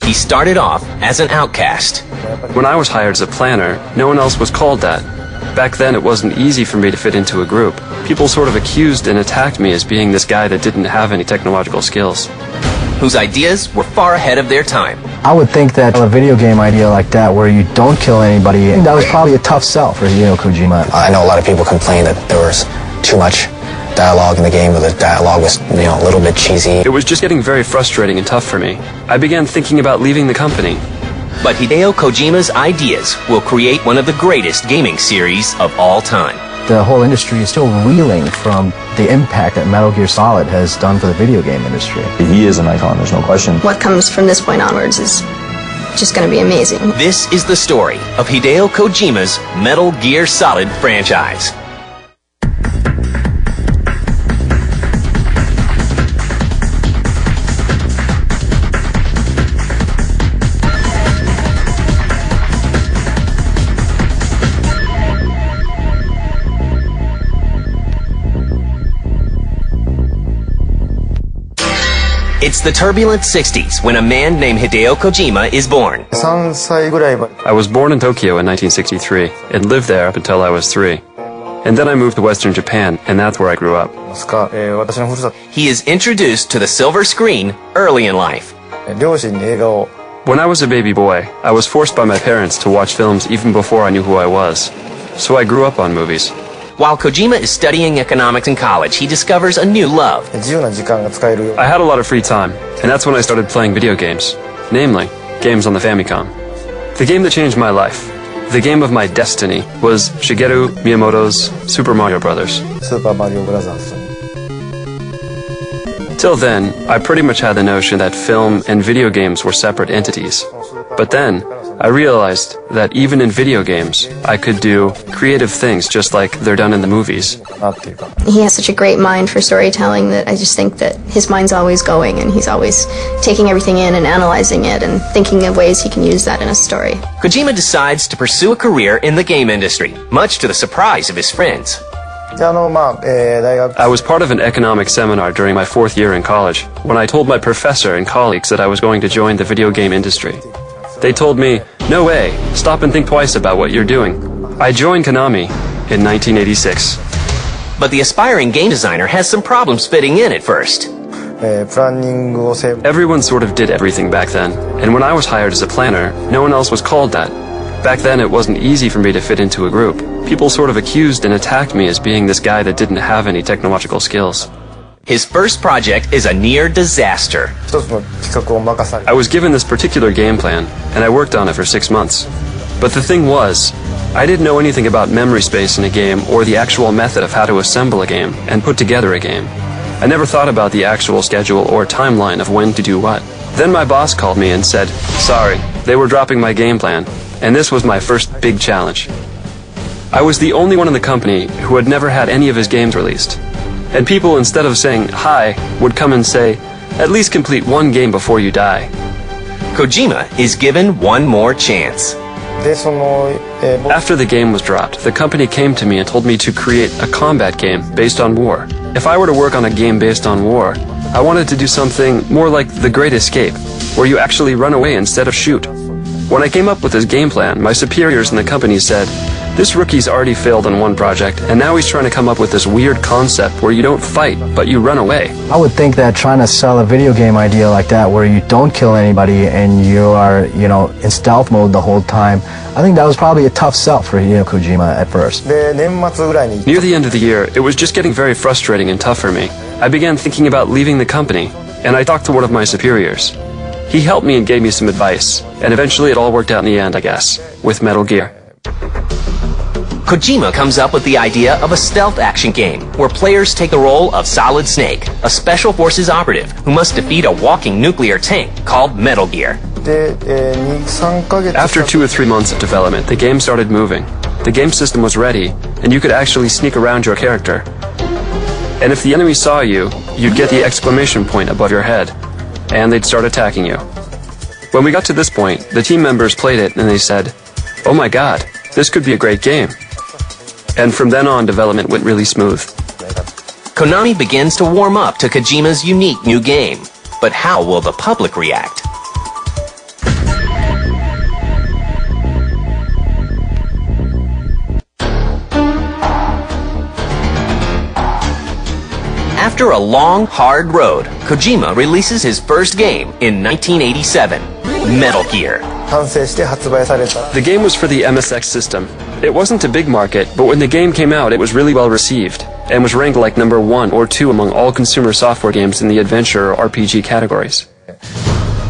He started off as an outcast. When I was hired as a planner, no one else was called that. Back then, it wasn't easy for me to fit into a group. People sort of accused and attacked me as being this guy that didn't have any technological skills. Whose ideas were far ahead of their time. I would think that a video game idea like that, where you don't kill anybody, that was probably a tough sell for Hideo Kojima. I know a lot of people complained that there was too much dialogue in the game, or the dialogue was, a little bit cheesy. It was just getting very frustrating and tough for me. I began thinking about leaving the company. But Hideo Kojima's ideas will create one of the greatest gaming series of all time. The whole industry is still reeling from the impact that Metal Gear Solid has done for the video game industry. He is an icon, there's no question. What comes from this point onwards is just going to be amazing. This is the story of Hideo Kojima's Metal Gear Solid franchise. It's the turbulent 60s when a man named Hideo Kojima is born. I was born in Tokyo in 1963 and lived there up until I was 3. And then I moved to Western Japan, and that's where I grew up. He is introduced to the silver screen early in life. When I was a baby boy, I was forced by my parents to watch films even before I knew who I was. So I grew up on movies. While Kojima is studying economics in college, he discovers a new love. I had a lot of free time, and that's when I started playing video games. Namely, games on the Famicom. The game that changed my life, the game of my destiny, was Shigeru Miyamoto's Super Mario Bros. Till then, I pretty much had the notion that film and video games were separate entities. But then, I realized that even in video games, I could do creative things just like they're done in the movies. He has such a great mind for storytelling that I just think that his mind's always going, and he's always taking everything in and analyzing it and thinking of ways he can use that in a story. Kojima decides to pursue a career in the game industry, much to the surprise of his friends. I was part of an economics seminar during my 4th year in college when I told my professor and colleagues that I was going to join the video game industry. They told me, "No way, stop and think twice about what you're doing." I joined Konami in 1986. But the aspiring game designer has some problems fitting in at first. Everyone sort of did everything back then, and when I was hired as a planner, no one else was called that. Back then, it wasn't easy for me to fit into a group. People sort of accused and attacked me as being this guy that didn't have any technological skills. His first project is a near disaster. I was given this particular game plan, and I worked on it for 6 months. But the thing was, I didn't know anything about memory space in a game or the actual method of how to assemble a game and put together a game. I never thought about the actual schedule or timeline of when to do what. Then my boss called me and said, sorry, they were dropping my game plan, and this was my first big challenge. I was the only one in the company who had never had any of his games released. And people, instead of saying hi, would come and say, at least complete one game before you die. Kojima is given one more chance. After the game was dropped, the company came to me and told me to create a combat game based on war. If I were to work on a game based on war, I wanted to do something more like The Great Escape, where you actually run away instead of shoot. When I came up with this game plan, my superiors in the company said, this rookie's already failed on one project, and now he's trying to come up with this weird concept where you don't fight, but you run away. I would think that trying to sell a video game idea like that, where you don't kill anybody and you are, in stealth mode the whole time, I think that was probably a tough sell for Hideo Kojima at first. Near the end of the year, it was just getting very frustrating and tough for me. I began thinking about leaving the company, and I talked to one of my superiors. He helped me and gave me some advice, and eventually it all worked out in the end, I guess, with Metal Gear. Kojima comes up with the idea of a stealth action game where players take the role of Solid Snake, a special forces operative who must defeat a walking nuclear tank called Metal Gear. After 2 or 3 months of development, the game started moving. The game system was ready, and you could actually sneak around your character. And if the enemy saw you, you'd get the exclamation point above your head, and they'd start attacking you. When we got to this point, the team members played it and they said, oh my god, this could be a great game. And from then on, development went really smooth. Konami begins to warm up to Kojima's unique new game. But how will the public react? After a long, hard road, Kojima releases his first game in 1987, Metal Gear. The game was for the MSX system. It wasn't a big market, but when the game came out, it was really well received, and was ranked like number 1 or 2 among all consumer software games in the adventure or RPG categories.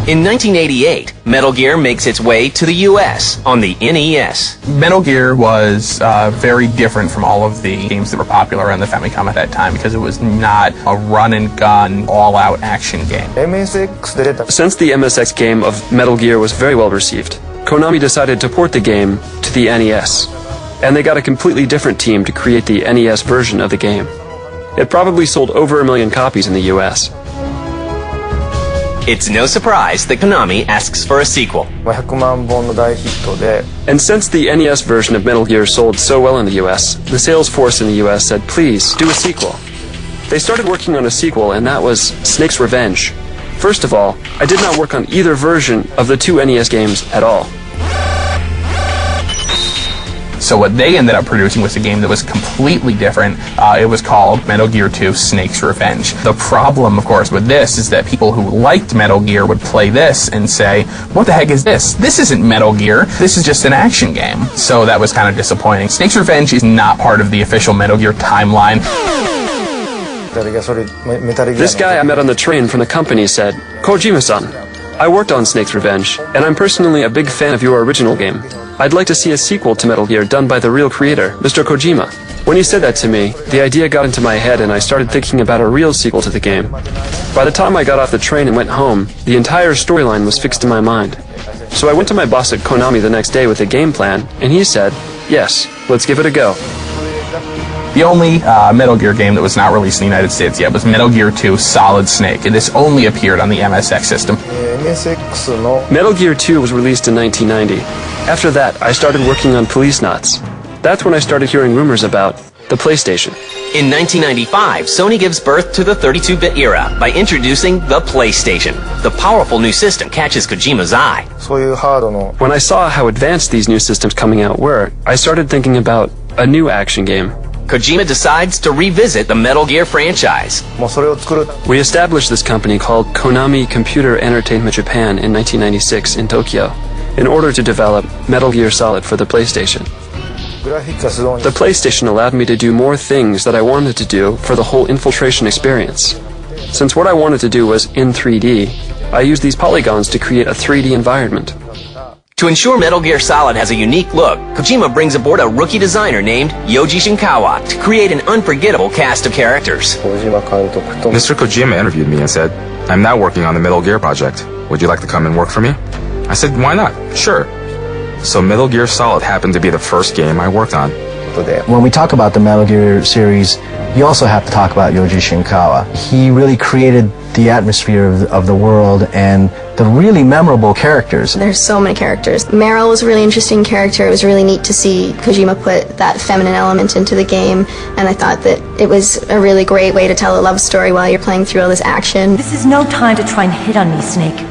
In 1988, Metal Gear makes its way to the US on the NES. Metal Gear was very different from all of the games that were popular on the Famicom at that time because it was not a run-and-gun, all-out action game. Since the MSX game of Metal Gear was very well received, Konami decided to port the game to the NES, and they got a completely different team to create the NES version of the game. It probably sold over 1 million copies in the US. It's no surprise that Konami asks for a sequel. And since the NES version of Metal Gear sold so well in the US, the sales force in the US said, please, do a sequel. They started working on a sequel, and that was Snake's Revenge. First of all, I did not work on either version of the 2 NES games at all. So what they ended up producing was a game that was completely different. It was called Metal Gear 2 Snake's Revenge. The problem, of course, with this is that people who liked Metal Gear would play this and say, what the heck is this? This isn't Metal Gear. This is just an action game. So that was kind of disappointing. Snake's Revenge is not part of the official Metal Gear timeline. This guy I met on the train from the company said, Kojima-san, I worked on Snake's Revenge, and I'm personally a big fan of your original game. I'd like to see a sequel to Metal Gear done by the real creator, Mr. Kojima. When he said that to me, the idea got into my head and I started thinking about a real sequel to the game. By the time I got off the train and went home, the entire storyline was fixed in my mind. So I went to my boss at Konami the next day with a game plan, and he said, yes, let's give it a go. The only Metal Gear game that was not released in the United States yet was Metal Gear 2 Solid Snake, and this only appeared on the MSX system. Metal Gear 2 was released in 1990. After that, I started working on Police Knots. That's when I started hearing rumors about the PlayStation. In 1995, Sony gives birth to the 32-bit era by introducing the PlayStation. The powerful new system catches Kojima's eye. When I saw how advanced these new systems coming out were, I started thinking about a new action game. Kojima decides to revisit the Metal Gear franchise. We established this company called Konami Computer Entertainment Japan in 1996 in Tokyo in order to develop Metal Gear Solid for the PlayStation. The PlayStation allowed me to do more things that I wanted to do for the whole infiltration experience. Since what I wanted to do was in 3D, I used these polygons to create a 3D environment. To ensure Metal Gear Solid has a unique look, Kojima brings aboard a rookie designer named Yoji Shinkawa to create an unforgettable cast of characters. Mr. Kojima interviewed me and said, I'm now working on the Metal Gear project. Would you like to come and work for me? I said, why not? Sure. So Metal Gear Solid happened to be the first game I worked on. When we talk about the Metal Gear series, you also have to talk about Yoji Shinkawa. He really created the atmosphere of the world and the really memorable characters. There's so many characters. Meryl was a really interesting character. It was really neat to see Kojima put that feminine element into the game, and I thought that it was a really great way to tell a love story while you're playing through all this action. This is no time to try and hit on me, Snake.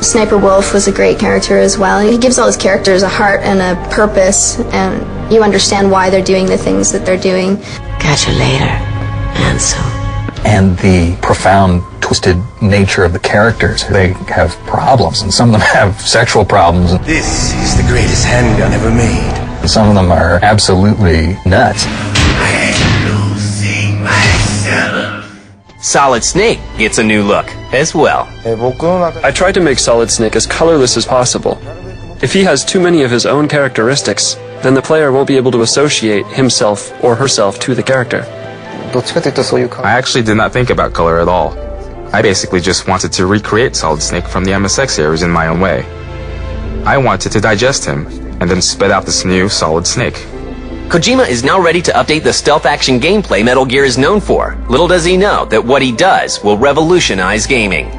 Sniper Wolf was a great character as well. He gives all his characters a heart and a purpose, and you understand why they're doing the things that they're doing. Catch you later, Ansel. And the profound, twisted nature of the characters. They have problems, and some of them have sexual problems. This is the greatest handgun ever made. Some of them are absolutely nuts. I'm losing myself. Solid Snake gets a new look as well. I tried to make Solid Snake as colorless as possible. If he has too many of his own characteristics, then the player won't be able to associate himself or herself to the character. I actually did not think about color at all. I basically just wanted to recreate Solid Snake from the MSX series in my own way. I wanted to digest him, and then spit out this new Solid Snake. Kojima is now ready to update the stealth action gameplay Metal Gear is known for. Little does he know that what he does will revolutionize gaming.